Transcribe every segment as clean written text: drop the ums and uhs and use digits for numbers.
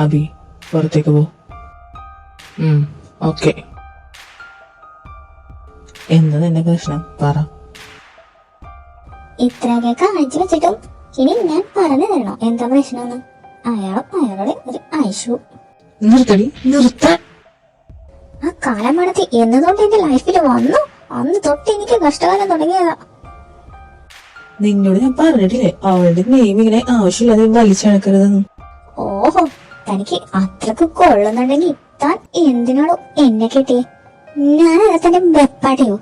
അബി പുറത്തേക്ക് പോ. ഓക്കെ. എന്താ നിന്റെ പ്രശ്നം പറ. ഇത്രയൊക്കെ കാണിച്ചു വെച്ചിട്ടും ഇനി ഞാൻ പറഞ്ഞു തരണോ എന്താ പ്രശ്നം? അയാളോട് ഒരു ഐഷു. നിർത്തടി, നിർത്താൻ. ആ കാലം മടത്തി എന്നതുകൊണ്ട് എന്റെ ലൈഫിൽ വന്നു. അന്ന് തൊട്ട് എനിക്ക് കഷ്ടകാലം തുടങ്ങിയതാ. നിന്നോട് ഞാൻ പറഞ്ഞിട്ടില്ലേ അവളുടെ നെയിം ഇങ്ങനെ ആവശ്യമില്ലാതെ വലിച്ചടക്കരുതെന്ന്. ഓഹോ, തനിക്ക് അത്രക്ക് കൊള്ളുന്നുണ്ടെങ്കിൽ താൻ എന്തിനാണോ എന്നെ കെട്ടിയേ? ഞാനത് തന്റെ വെപ്പാടിയോ?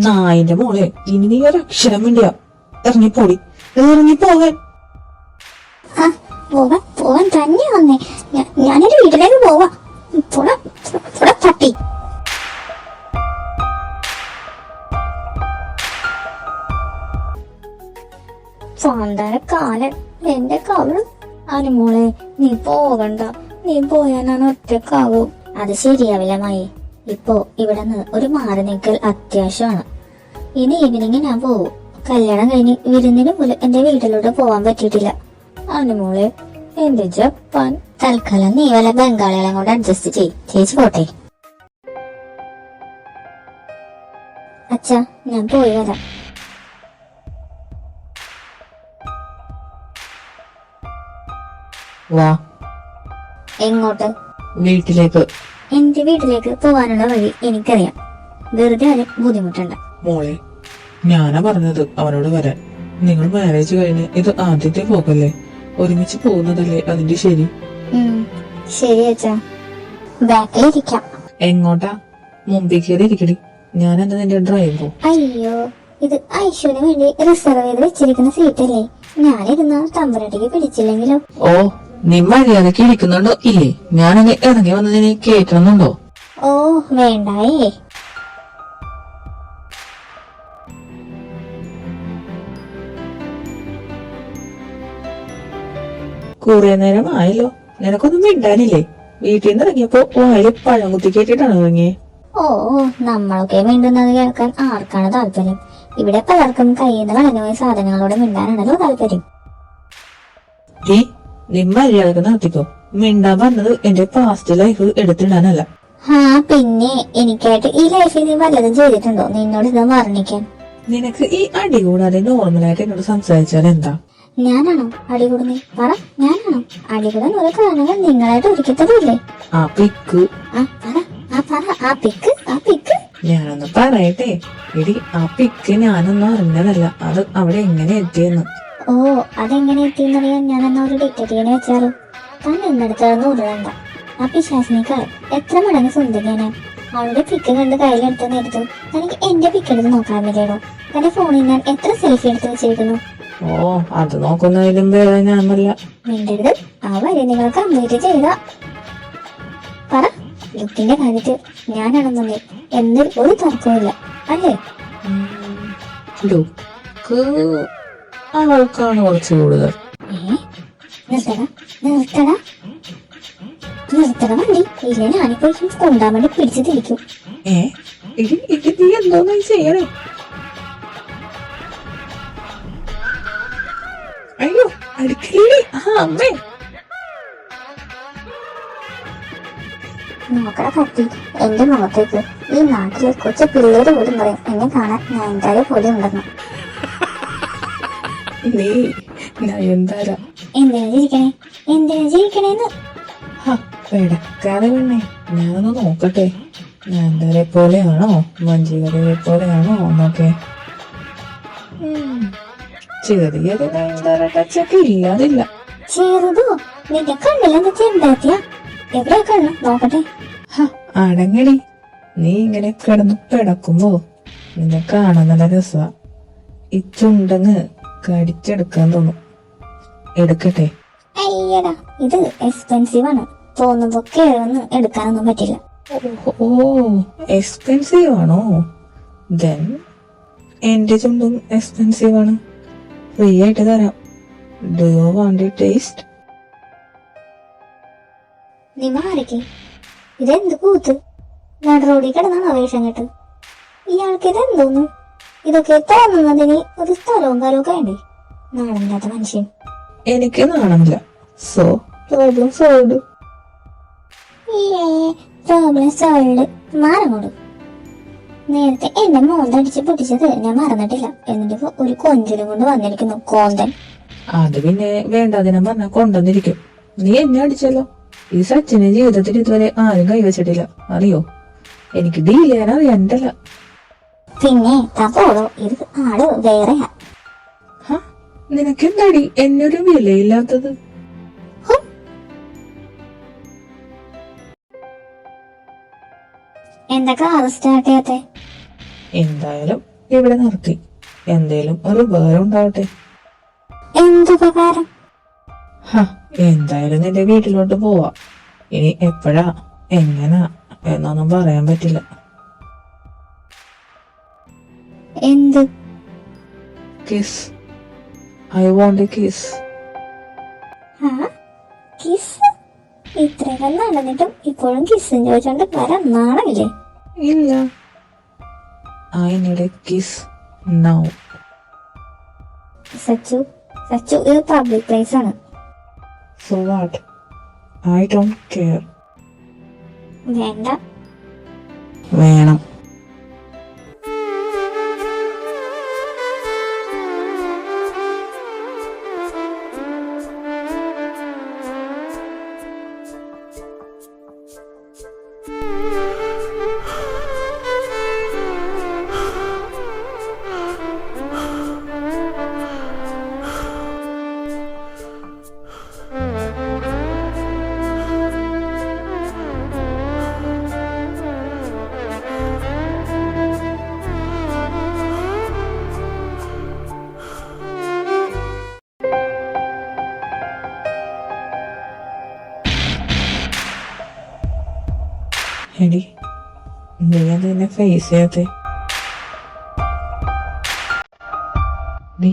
നായിന്റെ മോളെ, ഇനി നീ ഒരു അക്ഷരം വേണ്ടിയാ. ഇറങ്ങിപ്പോടി, ഇറങ്ങിപ്പോകാൻ. പോവാൻ തന്നെ വന്നേ. ഞാനൊരു വീട്ടിലേക്ക് പോവാ. പട്ടി. സ്വന്തം കാലൻ എന്റെ കവളും. അനുമോളെ, നീ പോകണ്ട. നീ പോയാ ഞാൻ ഒറ്റക്കാവും. അത് ശരിയാവില്ല മായി. ഇപ്പോ ഇവിടുന്ന് ഒരു മാറി നിൽക്കൽ അത്യാവശ്യമാണ്. ഇനി ഈവനിങ് ഞാൻ പോവും. കല്യാണം കഴിഞ്ഞ് വിരുന്നിന് പോലും എന്റെ വീട്ടിലോട്ട് പോവാൻ പറ്റിയിട്ടില്ല. അനുമോളെ, എന്റെ ജപ്പാൻ. തൽക്കാലം നീ വല്ല ബംഗാളികളെ കൊണ്ട് അഡ്ജസ്റ്റ് ചേച്ചി പോട്ടെ. അച്ഛാ, ഞാൻ പോയി വരാം. വാ. എങ്ങോട്ട്? വീട്ടിലേക്ക്. എന്റെ വീട്ടിലേക്ക് പോവാനുള്ള വഴി എനിക്കറിയാം. വെറുതെ ആരും ബുദ്ധിമുട്ടണ്ട. മോളെ, ഞാനാ പറഞ്ഞത് അവനോട് വരാൻ. നിങ്ങൾ മാരേജ് കഴിഞ്ഞ് ഇത് ആദ്യത്തെ പോകല്ലേ? ഒരുമിച്ച് പോകുന്നതല്ലേ അതിന്റെ ശരി. ശരി അച്ഛാ, ബാക്കിലിരിക്കാം. എങ്ങോട്ടാ? മുമ്പിൽ കയറി ഇരിക്കടി. ഞാനെന്താ നിന്റെ ഡ്രൈവറോ? അയ്യോ, ഇത് ഐഷുവിന് വേണ്ടി റിസർവ് ചെയ്ത് വെച്ചിരിക്കുന്ന സീറ്റല്ലേ. ഞാനിരുന്ന തമ്പുരാട്ടിക്ക് പിടിച്ചില്ലെങ്കിലോ? ഓ, നീ മര്യാദക്ക് ഇരിക്കുന്നുണ്ടോ ഇല്ലേ? ഞാനങ്ങ് ഇറങ്ങി വന്നതിന് കേൾക്കണമെന്നുണ്ടോ? ഓ വേണ്ടായേ. കുറെ നേരം ആയല്ലോ, നിനക്കൊന്നും മിണ്ടാനില്ലേ? വീട്ടിൽ നിന്ന് ഇറങ്ങിയപ്പോ വായില് പഴം കുത്തി കേട്ടിട്ടാണ് ഇറങ്ങിയേ. ഓ, നമ്മളൊക്കെ മിണ്ടുന്നത് കേൾക്കാൻ ആർക്കാണ് താല്പര്യം? ഇവിടെ പലർക്കും കയ്യിൽ നിന്ന് കളഞ്ഞുപോയ സാധനങ്ങളോട് മിണ്ടാനാണല്ലോ താല്പര്യം. നീ മര്യാദക്ക് നടത്തിക്കോ. മിണ്ടാൻ പറഞ്ഞത് എന്റെ പാസ്റ്റ് ലൈഫ് എടുത്തിടാനല്ല. പിന്നെ എനിക്കായിട്ട് ഈ ലൈഫിൽ നീ വല്ലതും ചെയ്തിട്ടുണ്ടോ നിന്നോട് ഇത് വർണ്ണിക്കാൻ? നിനക്ക് ഈ അടി കൂടാതെ നോർമലായിട്ട് എന്നോട് സംസാരിച്ചാൽ എന്താ? ഞാനാണോ അടികൂടുന്നേ? പറ, ഞാനാണോ അടികൂടാൻ? ഒരു കാരണങ്ങൾ നിങ്ങളായിട്ട് ഒരുക്കത്തതില്ലേ? ആ പിക്ക്. ഞാനൊന്ന് പറയട്ടെ എടി, ആ പിക്ക് ഞാനൊന്നും അറിഞ്ഞതല്ല. അത് അവിടെ എങ്ങനെ എത്തിയെന്ന്. ഓ, അതെങ്ങനെ എത്തിയെന്നറിയാൻ ഞാനെന്നാ ഒരു ഡിറ്റക്റ്റീവിനെ വെച്ചാലോ? താൻ എന്നെടുത്തതെന്ന് ഉരുളണ്ട. ആ പിശാസിനേക്കാൾ എത്ര മടങ്ങ് സുന്ദരിയാണ്. അവളുടെ പിക്ക് കണ്ട് കയ്യിലെടുത്ത് നേരത്തു തനിക്ക് എന്റെ പിക്ക് എടുത്ത് നോക്കാൻ പറ്റിയോ? തന്റെ ഫോണിൽ ഞാൻ എത്ര സെൽഫി എടുത്ത് വെച്ചിരിക്കുന്നു. ഓ, അത് നോക്കുന്നതിലും വേറെ ഞാനല്ല. മിണ്ടരുത്. ആ വരി നിങ്ങൾ കംപ്ലീറ്റ് ചെയ്ത. പറ, ലുക്കിന്റെ കാര്യത്തിൽ ഞാനാണെന്നുണ്ടെ എന്നൊരു ഒരു തർക്കമില്ല അല്ലേ? ലുക്ക് അവൾക്കാണ് കുറച്ച് കൂടുതൽ. നിർത്തട വണ്ടി. ഇല്ല, ഞാനിപ്പോ കൊണ്ടാൻ വേണ്ടി പിടിച്ചു തിരിക്കും. നീ എന്തോന്നാ ചെയ്യണേ? അയ്യോ, അടുക്കളേ. അമ്മേ, നോക്കട പറ്റി എന്റെ മുഖത്തേക്ക്. ഈ നാട്ടിലെ കൊച്ചു പിള്ളേര് പോലും പറയും എന്നെ കാണാൻ നയൻതാര പോലെ ഉണ്ടെന്ന്. എന്തിനാ ചിരിക്കണേന്ന്? പെടക്കാതെ പെണ്ണേ, ഞാനൊന്ന് നോക്കട്ടെ. നന്ദരെ പോലെയാണോ മഞ്ജുവരെ പോലെയാണോ എന്നൊക്കെ ചെറിയൊരു നയൻതാര ടച്ചൊക്കെ ഇല്ലാതില്ല. ചെറുതോ? നിന്റെ കണ്ണിലെന്താ ചെണ്ടാത്തിയാ? എവിടെയാ കണ്ണു നോക്കട്ടെ. അടങ്ങടി, നീ ഇങ്ങനെ കിടന്ന് പിടക്കുമ്പോ നിന്നെ കാണാൻ നല്ല രസമാ. ഈ ചുണ്ടങ്ങ് കടിച്ചെടുക്കാൻ തോന്നും. എടുക്കട്ടെ? അയ്യടാ, ഇത് എക്സ്പെൻസീവ് ആണ്. തോന്നുമ്പോ കേഴൊന്ന് എടുക്കാനൊന്നും പറ്റില്ല. ഓ, എക്സ്പെൻസീവ് ആണോ? ദെൻ എന്റെ ചുണ്ടും എക്സ്പെൻസീവ് ആണ്. ഫ്രീ ആയിട്ട് തരാം. Do you want taste? നീ മാറിക്ക്. ഇതെന്ത് കൂത്ത്? നടറോടി കിടന്നാണ് വേഷം കേട്ട്. ഇയാൾക്ക് ഇതെന്തോന്നു? ഇതൊക്കെ തോന്നുന്നതിന് ഒരു സ്ഥലവും കാലവും വേണ്ടേ? നാണമില്ലാത്ത മനുഷ്യൻ. എനിക്ക് നാണമില്ല. So problem solve. Problem solve. മാറങ്ങോട്. നേരത്തെ എന്റെ മോന്തടിച്ച് പൊട്ടിച്ചത് ഞാൻ മറന്നിട്ടില്ല. എന്നിട്ട് ഒരു കൊഞ്ചലും കൊണ്ട് വന്നിരിക്കുന്നു കോന്തൻ. അത് പിന്നെ വേണ്ടാതിനം പറഞ്ഞ കൊണ്ടുവന്നിരിക്കും. നീ എന്നെ അടിച്ചല്ലോ. ഈ സച്ചിനെ ജീവിതത്തിൽ ഇതുവരെ ആരും കൈവച്ചിട്ടില്ല, അറിയോ? എനിക്ക് ഡീൽ ചെയ്യാൻ അറിയാനിട്ടല്ല. പിന്നെ പോടോ, ഇത് ആള് വേറെയാ. നിനക്കെന്താടി എന്നൊരു വിലയില്ലാത്തത്? എന്താ കാർ സ്റ്റാർട്ട് ചെയ്യാത്തെ? എന്തായാലും ഇവിടെ നിർത്തി. എന്തേലും ഒരു ഉപകാരം ഉണ്ടാവട്ടെ. എന്തുപകാരം? എന്തായാലും നിന്റെ വീട്ടിലോട്ട് പോവാ. ഇനി എപ്പോഴാ എങ്ങനാ എന്നൊന്നും പറയാൻ പറ്റില്ല. എന്ത്? Kiss. I won't A kiss. Kiss? ഇത്രയൊക്കെ നടന്നിട്ടും ഇപ്പോഴും കിസ്സും ചോദിച്ചോണ്ട് വരാൻ നാണമില്ലേ? ഇല്ല. I need A kiss now. Sachu, ഇത് പബ്ലിക് പ്ലേസ് ആണ്. So what? I don't care. വേണ്ട. വേണം. എടി, നീ അതെന്നെ ഫേസ് ചെയ്യാത്തെ? നീ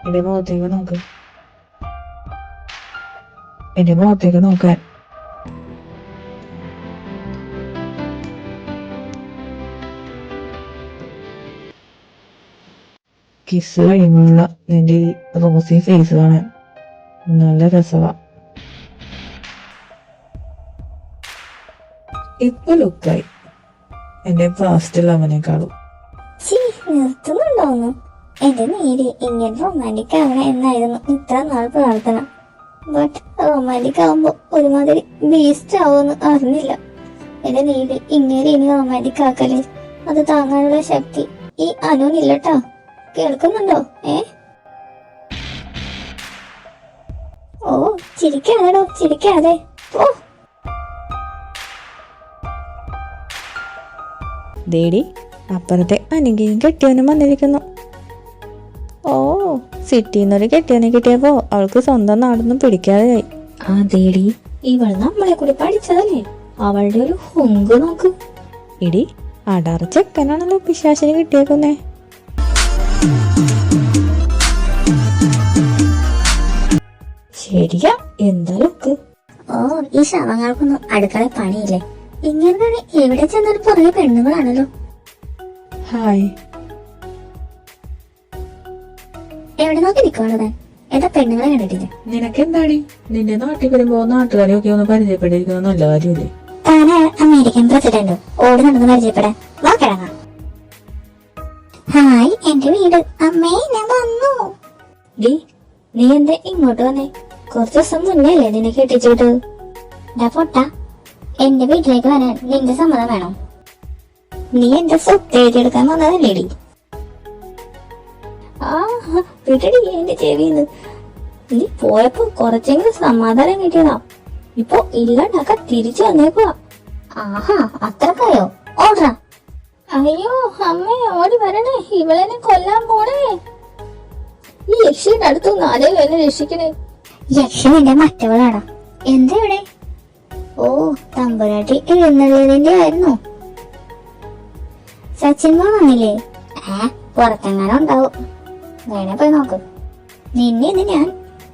എന്റെ മുഖത്തേക്ക് നോക്ക്. എന്റെ മുഖത്തേക്ക് നോക്കാൻ. കിസ് കഴിയുമ്പോഴുള്ള നിന്റെ ഈ റോസി ഫേസ് കാണാൻ നല്ല രസമാ. ഇപ്പൊ ലുക്കായി എന്റെ ഫാസ്റ്റ് ലവനേക്കാളും. നിർത്തുന്നുണ്ടോന്ന്? എന്റെ നീര് ഇങ്ങനെ റൊമാൻറ്റിക് ആവണം എന്നായിരുന്നു ഇത്ര നാൾ പ്രാർത്ഥന. ബട്ട് റൊമാൻറ്റിക് ആവുമ്പോ ഒരുമാതിരി ബീസ്റ്റ് ആവുമെന്ന് അറിഞ്ഞില്ല. എന്റെ നീര് ഇങ്ങനെ ഇനി റൊമാൻറ്റിക് ആക്കല്, അത് താങ്ങാനുള്ള ശക്തി ഈ അനുവിനില്ലട്ടാ. കേൾക്കുന്നുണ്ടോ? ഓ, ചിരിക്കാതെടോ, ചിരിക്കാതെ. ഓ, ദേടി, അപ്പുറത്തെ അനുകയും കെട്ടിയവനും വന്നിരിക്കുന്നു. ഓ, സിറ്റിന്നൊരു കെട്ടിയവനെ കിട്ടിയപ്പോ അവൾക്ക് സ്വന്തം നാടൊന്നും പിടിക്കാതെയായി. അതേടി, ഇവൾ നമ്മളെ കൂടി പഠിച്ചതല്ലേ? അവളുടെ ഒരു ഹുങ്ക് നോക്ക്. ഇടി, അടാറ് ചെക്കനാണല്ലോ പിശാശിന് കിട്ടിയേക്കുന്നേ. ശരിയാ, എന്താ ലുക്ക്. ഓ, ഈ ശവങ്ങൾക്കൊന്നും അടുക്കള പണിയില്ലേ? ഇങ്ങനെ എവിടെ ചെന്നാലും പുറകെ പെണ്ണുങ്ങളാണല്ലോ. ഹായ്. എവിടെ നോക്കി നിൽക്കുവാണോ? എന്താ പെണ്ണുങ്ങളെ കണ്ടിട്ടില്ല? നിനക്കെന്താടി? നിന്റെ നാട്ടിൽ വരുമ്പോ നാട്ടുകാരെയൊക്കെ ഒന്ന് പരിചയപ്പെട്ടിരിക്കുന്നത് നല്ല കാര്യമില്ലേ? താന് അമേരിക്കൻ പ്രസിഡന്റ് ഓടി നടന്ന് പരിചയപ്പെടാൻ നോക്കിടങ്ങ. ഹായ്, എന്റെ വീട്. അമ്മേ, ഞാൻ വന്നു. ഡി, നീ എന്താ ഇങ്ങോട്ട് വന്നേ? കുറച്ചു ദിവസം മുന്നേ അല്ലേ നിന്നെ കെട്ടിച്ചോട്ട്? പൊട്ട, എന്റെ വീട്ടിലേക്ക് വരാൻ നിന്റെ സമ്മതം വേണം. നീ എന്റെ സ്വത്ത് എഴുതിയെടുക്കാൻ വന്നതല്ലേടി? ആ വിടടി എന്റെ ചെവിന്ന്. നീ പോയപ്പോ കുറച്ചെങ്കിലും സമാധാനം കിട്ടിയതാ. ഇപ്പൊ ഇല്ലാണ്ടാക്കാൻ തിരിച്ചു വന്നേക്കുവാ. ആഹാ അത്രക്കായോ? ഓടാ. അയ്യോ അമ്മേ ഓടി വരണേ, ഇവളെന്നെ കൊല്ലാൻ പോണേ. ഈ യക്ഷിയുടെ അടുത്തൊന്നും ആരെയും എന്നെ രക്ഷിക്കണേ. യക്ഷി നിന്റെ മറ്റവളാടാ. എന്താ ഇവിടെ? ഓ തമ്പുരാട്ടി എഴുന്നള്ളിയതിന്റെ ആയിരുന്നു. സച്ചിൻ മോൻ വന്നില്ലേ? പുറത്തെങ്ങാനും ഉണ്ടാവും. വേണേ പോയി നോക്ക്. നിന്നെ ഇന്ന് ഞാൻ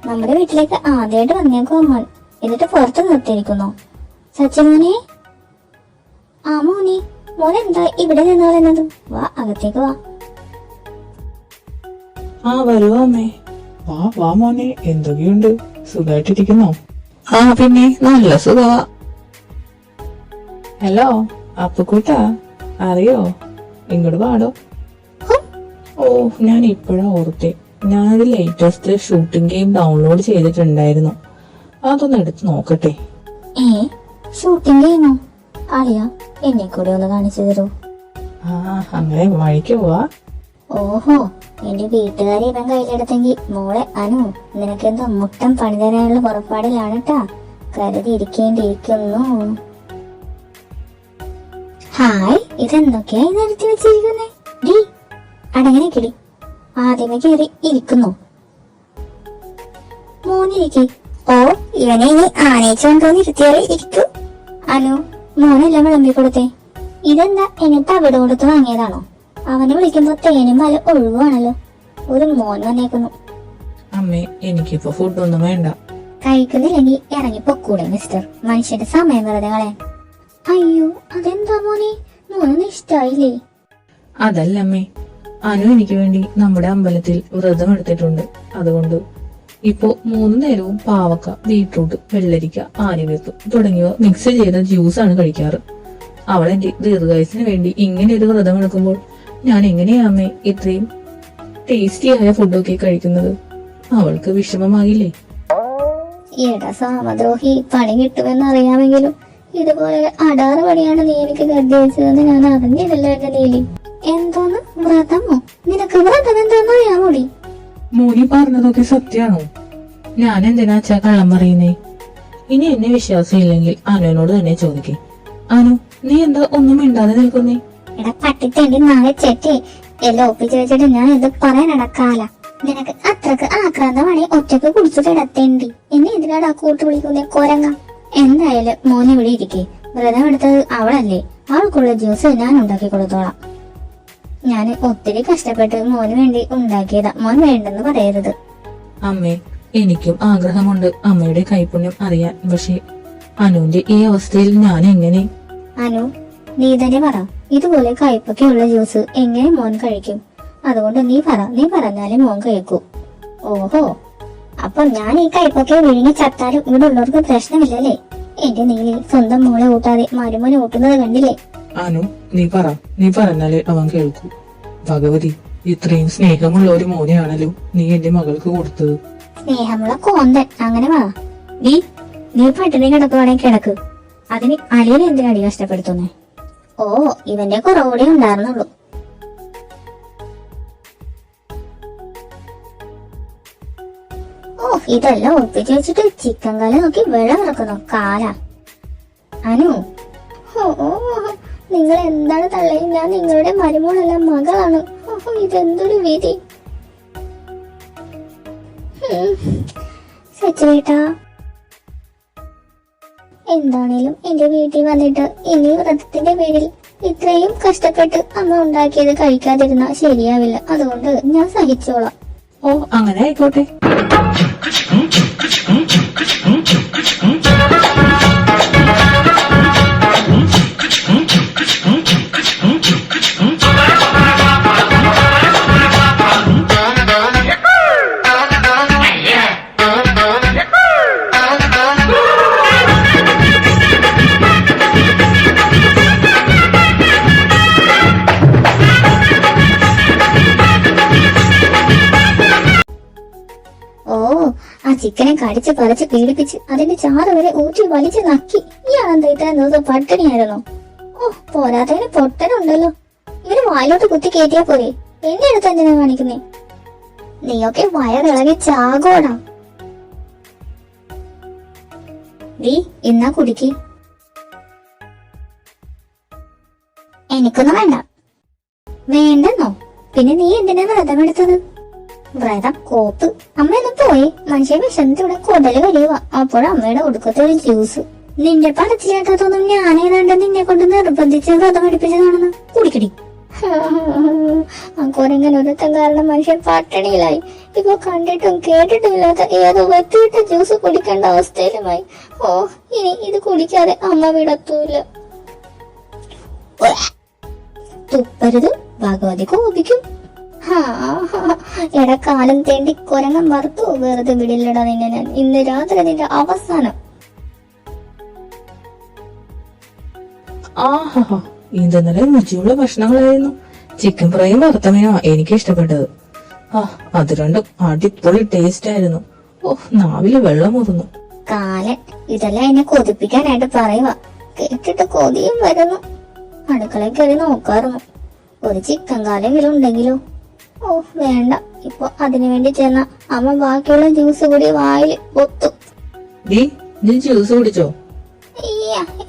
നമ്മുടെ വീട്ടിലേക്ക് ആദ്യമായിട്ട് വന്നേക്കും മോൻ. എന്നിട്ട് പുറത്ത് നിർത്തിയിരിക്കുന്നു. സച്ചിൻ മോനെ, ആ മോനെ, മോൻ എന്താ ഇവിടെ നിന്നോളുന്നത്? വാ അകത്തേക്ക് വാ. ആ വരൂ അമ്മേ. വാ വാ മോനെ, എന്തൊക്കെയുണ്ട്? സുഖമായിട്ടിരിക്കുന്നോ? ആ പിന്നെ നല്ല സുഖവാ. ഹലോ അപ്പുക്കുട്ടാ, അറിയോ? ഇങ്ങോട്ട് പാടോ. ഓ ഞാൻ ഇപ്പോഴാ ഓർത്തേ, ഞാനൊരു ലേറ്റസ്റ്റ് ഷൂട്ടിംഗ് ഗെയിം ഡൗൺലോഡ് ചെയ്തിട്ടുണ്ടായിരുന്നു. അതൊന്ന് എടുത്ത് നോക്കട്ടെ. ഷൂട്ടിംഗ് ഗെയിമോ? അറിയാ, എന്നെ കൂടെ ഒന്ന് കാണിച്ചു തരൂ. ആ അങ്ങനെ വഴിക്ക് പോവാ. ഓഹോ, എന്റെ വീട്ടുകാരെ ഇവൻ കയ്യിലെടുത്തെങ്കിൽ മോളെ അനു നിനക്കെന്തോ മുട്ടം പണി തരാനുള്ള പുറപ്പാടിലാണ് ട്ടാ. കരുതിയിരിക്കേണ്ടിയിരിക്കുന്നു. ഹായ്, ഇതെന്തൊക്കെയാ നിരത്തി വെച്ചിരിക്കുന്നേ? ഡി അടങ്ങനെ കിടി, ആദ്യമേ കയറി ഇരിക്കുന്നു. മോനിരിക്കെ. ഓ ഇവനെ ഇനി ആനയിച്ചോണ്ടോന്ന് ഇരുത്തിയാലേ ഇരിക്കൂ. അനു മോനെല്ലാം വിളമ്പി കൊടുത്തേ. ഇതെന്താ എന്നെ തവിട് കൊടുത്ത് വാങ്ങിയതാണോ? അവനെ വിളിക്കുമ്പോ തേനും പാല് ഒഴിവാണല്ലോ. ഒരു മോൻ വന്നേക്കുന്നു. അമ്മേ എനിക്കിപ്പോ ഫുഡൊന്നും വേണ്ട. കഴിക്കുന്നില്ലെങ്കിൽ ഇറങ്ങി പൊക്കൂടെ മിസ്റ്റർ, മനുഷ്യന്റെ സമയം വെറുതെ കളയാൻ. അയ്യോ അതെന്താ മോനെ, മോനൊന്നും ഇഷ്ടായില്ലേ? അതല്ല അമ്മേ, അനു എനിക്ക് വേണ്ടി നമ്മുടെ അമ്പലത്തിൽ വ്രതം എടുത്തിട്ടുണ്ട്. അതുകൊണ്ട് ഇപ്പോ 3 നേരവും പാവക്ക, ബീട്രൂട്ട്, വെള്ളരിക്ക, ആര്യവേപ്പ് തുടങ്ങിയവ മിക്സ് ചെയ്ത ജ്യൂസാണ് കഴിക്കാറ്. അവൾ എന്റെ ദീർഘായുസിന് വേണ്ടി ഇങ്ങനെ ഒരു വ്രതം എടുക്കുമ്പോൾ ഞാൻ എങ്ങനെയാ അമ്മേ ഇത്രയും ടേസ്റ്റിയായ ഫുഡൊക്കെ കഴിക്കുന്നത്? അവൾക്ക് വിഷമമാകില്ലേ? എടാ സാമദ്രോഹി, പണി കിട്ടുമെന്ന് അറിയാമെങ്കിലും ഇതുപോലെ അടാറ് പണിയാണ് നീ എനിക്ക് കരുതി വെച്ചതെന്ന് ഞാൻ അറിഞ്ഞില്ലല്ലോ എന്റെ നീലി. എന്തോന്ന് വ്രതമോ? നിനക്ക് വ്രതം എന്താന്ന് അറിയാമോടി? മോനി പറഞ്ഞതൊക്കെ സത്യാണോ? ഞാൻ എന്തിനാ അച്ഛാ കള്ളം പറയുന്നേ? ഇനി എന്നെ വിശ്വാസം ഇല്ലെങ്കിൽ അനുവിനോട് തന്നെ ചോദിക്കേ. അനു നീ എന്താ ഒന്നും മിണ്ടാതെ നിൽക്കുന്നേ? എടാ പട്ടിത്തേണ്ടി നാളെ ചെറ്റി എല്ലാം ഒപ്പിച്ചു വെച്ചിട്ട് ഞാൻ ഇത് പറയാനടാ കാല. നിനക്ക് അത്രക്ക് ആക്രാന്തമാണ് ഒറ്റക്ക് കുടിച്ചിട്ട് ഇടത്തേണ്ടി. എന്നെ എന്തിനാടാ കൂട്ട് വിളിക്കുന്നേ കൊരങ്ങ? എന്തായാലും മോനെ ഇവിടെ ഇരിക്കേ. വ്രതം എടുത്തത് അവളല്ലേ, അവൾക്കുള്ള ജ്യൂസ് ഞാൻ ഉണ്ടാക്കി കൊടുത്തോളാം. ഞാൻ ഒത്തിരി കഷ്ടപ്പെട്ട് മോന് വേണ്ടി ഉണ്ടാക്കിയതാ, മോൻ വേണ്ടെന്ന് പറയരുത്. അമ്മേ എനിക്കും ആഗ്രഹമുണ്ട് അമ്മയുടെ കൈപുണ്യം അറിയാൻ. പക്ഷെ അനുവിന്റെ ഈ അവസ്ഥയിൽ ഞാൻ എങ്ങനെ? അനു നീ തന്നെ പറ, ഇതുപോലെ കയ്പൊക്കെയുള്ള ജ്യൂസ് എങ്ങനെ മോൻ കഴിക്കും? അതുകൊണ്ട് നീ പറ, നീ പറഞ്ഞാലേ മോൻ കഴിക്കൂ. ഓഹോ, അപ്പൊ ഞാൻ ഈ കയ്പൊക്കെ വിഴുങ്ങി ചത്താലും ഇവിടെ ഉള്ളവർക്ക് പ്രശ്നമില്ലല്ലേ? എന്റെ നീലി സ്വന്തം മോളെ ഊട്ടാതെ മരുമോനെ ഊട്ടുന്നത് കണ്ടില്ലേ? അനു നീ പറഞ്ഞാലേ അവൻ കേൾക്കൂ. ഭഗവതി, ഇത്രയും സ്നേഹമുള്ള ഒരു മോനെയാണല്ലോ നീ എന്റെ മകൾക്ക് കൊടുത്തത്. സ്നേഹമുള്ള കോന്തൻ, അങ്ങനെ വാ. നീ പട്ടിണി കിടക്കുവാണെങ്കിൽ കിടക്ക്. അതിന് അളിയനെ എന്തിനടി കഷ്ടപ്പെടുത്തുന്നേ? ഓ ഇവന്റെ കുറവുകൂടെ ഉണ്ടായിരുന്നുള്ളൂ. ഓ ഇതെല്ലാം ഒപ്പിച്ചു വെച്ചിട്ട് ചിക്കൻ കാല നോക്കി വെള്ളം ഇറക്കുന്നു കാല. അനു ഓ നിങ്ങൾ എന്താണ് തള്ളയും, ഞാൻ നിങ്ങളുടെ മരുമോളല്ല മകളാണ്. ഓഹോ ഇതെന്തൊരു വിധി. സച്ചുവേട്ടാ, എന്താണേലും എന്റെ വീട്ടിൽ വന്നിട്ട് ഇനി വ്രതത്തിന്റെ പേരിൽ ഇത്രയും കഷ്ടപ്പെട്ട് അമ്മ ഉണ്ടാക്കിയത് കഴിക്കാതിരുന്ന ശരിയാവില്ല. അതുകൊണ്ട് ഞാൻ സഹിച്ചോളാം. ഓ അങ്ങനെ ആയിക്കോട്ടെ. ചിക്കനെ കടിച്ച് പറിച്ച് പീഡിപ്പിച്ച് അതിന്റെ ചാറ് വരെ ഊറ്റി വലിച്ചു നക്കി. ഇയാളെന്താ ഇത്രയും ദിവസം പട്ടിണിയായിരുന്നു? ഓ പോരാത്തതിന് പൊട്ടനുണ്ടല്ലോ. ഇവര് വായിലോട്ട് കുത്തി കയറ്റിയാ പോരെ, എന്നെ അടുത്ത് എന്തിനാ കാണിക്കുന്നേ? നീയൊക്കെ വയറിളകി ചാകോടാ. നീ ഇന്നാ കുടിക്ക്. എനിക്കൊന്നും വേണ്ട. വേണ്ടെന്നോ? പിന്നെ നീ എന്തിനാ വ്രതം എടുത്തത്? വ്രതം കോപ്പ്. അമ്മയൊന്നും പോയി. മനുഷ്യ വിഷമത്തിൽ ഇവിടെ കൊടല് കഴിയുക. അപ്പോഴമ്മയുടെ ഒടുക്കത്തെ ഒരു ജ്യൂസ്. നിന്റെ പറച്ചിലേട്ടതൊന്നും ഞാനേതാണ്ട് നിന്നെ കൊണ്ട് നിർബന്ധിച്ച് വ്രതം എടുപ്പിച്ചതാണെന്ന്. കുടിക്കടി. അക്കോരെങ്ങനെ ഒരുത്തം കാരണം മനുഷ്യൻ പട്ടിണിയിലായി. ഇപ്പൊ കണ്ടിട്ടും കേട്ടിട്ടും ഇല്ലാത്ത ഏതോ വെത്തിയിട്ട ജ്യൂസ് കുടിക്കേണ്ട അവസ്ഥയിലുമായി. ഓ ഇനി ഇത് കുടിക്കാതെ അമ്മ വിടത്തൂല്ല. തുപ്പരുത്, ഭഗവതി കോപിക്കും. എടക്കാലം തേണ്ടി കൊരങ്ങൻ വറുത്തു. വെറുതെ വിടില്ലടാ നിന്നെ ഞാൻ. ഇന്ന് രാത്രി നിന്റെ അവസാനം. ആഹാ ഇന്നലെ രുചിയുള്ള ഭക്ഷണങ്ങളായിരുന്നു. ചിക്കൻ ഫ്രൈയും വറുത്തമയോ എനിക്ക് ഇഷ്ടപ്പെട്ടത്. അത് രണ്ടും അടിപൊളി ടേസ്റ്റ് ആയിരുന്നു. ഓ നാവില് വെള്ളം ഊറുന്നു. കാലൻ ഇതെല്ലാം എന്നെ കൊതിപ്പിക്കാനായിട്ട് പറയുക. കേട്ടിട്ട് കൊതിയും വരുന്നു. അടുക്കളയിൽ കയറി നോക്കാറുന്നു. ഒരു ചിക്കൻ കാലെങ്കിലും ഉണ്ടെങ്കിലോ? ഓ വേണ്ട. ഇപ്പൊ അതിനു വേണ്ടി ചെന്ന അമ്മ ബാക്കിയുള്ള ജ്യൂസ് കൂടി വായിൽ ഒത്തു. നീ ജ്യൂസ് കുടിച്ചോ?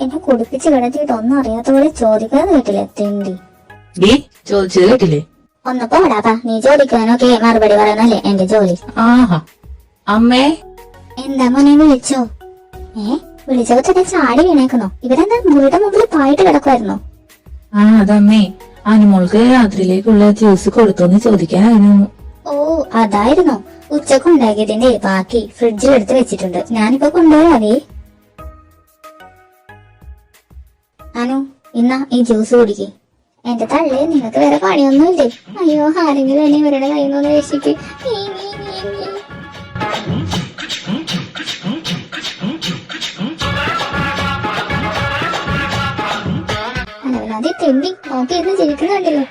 എന്നെ കുടിപ്പിച്ച് കിടത്തിയിട്ട് ഒന്നും അറിയാത്ത പോലെ ചോദിക്കാതെ കേട്ടില്ല തെണ്ടി. ചോദിച്ചത് കേട്ടില്ലേ? ഒന്ന് പോടാപ്പാ. നീ ചോദിക്കാനൊക്കെ മറുപടി പറയുന്നല്ലേ എന്റെ ജോലി. ആഹാ അമ്മേ. എന്താ മോനെ വിളിച്ചോ? വിളിച്ചപ്പോ തന്നെ ചാടി വീണേക്കുന്നോ? ഇവരെന്താ മുറിയുടെ മുമ്പിൽ പായിട്ട് കിടക്കുമായിരുന്നോ? അതമ്മേ അനുമോൾക്ക് രാത്രിയിലേക്കുള്ള ജ്യൂസ് കൊടുത്തോന്ന് ചോദിക്കാനായിരുന്നു. ഓ അതായിരുന്നോ? ഉച്ചക്ക് ഉണ്ടാക്കിയതിന്റെ ബാക്കി ഫ്രിഡ്ജിൽ എടുത്ത് വെച്ചിട്ടുണ്ട്. ഞാനിപ്പോ കൊണ്ടുപോയാവേ. അനു ഇന്നാ ഈ ജ്യൂസ് കുടിക്ക്. എന്റെ തള്ളേ നിനക്ക് വേറെ പണിയൊന്നുമില്ലേ? അയ്യോ ആരെങ്കിലും എന്നെ ഇവരുടെ കയ്യിൽ നിന്ന് രക്ഷിക്ക്. അല്ലാതെ തെണ്ടി നോക്കി ഇരുന്ന് ചിരിക്കുന്നുണ്ടല്ലോ.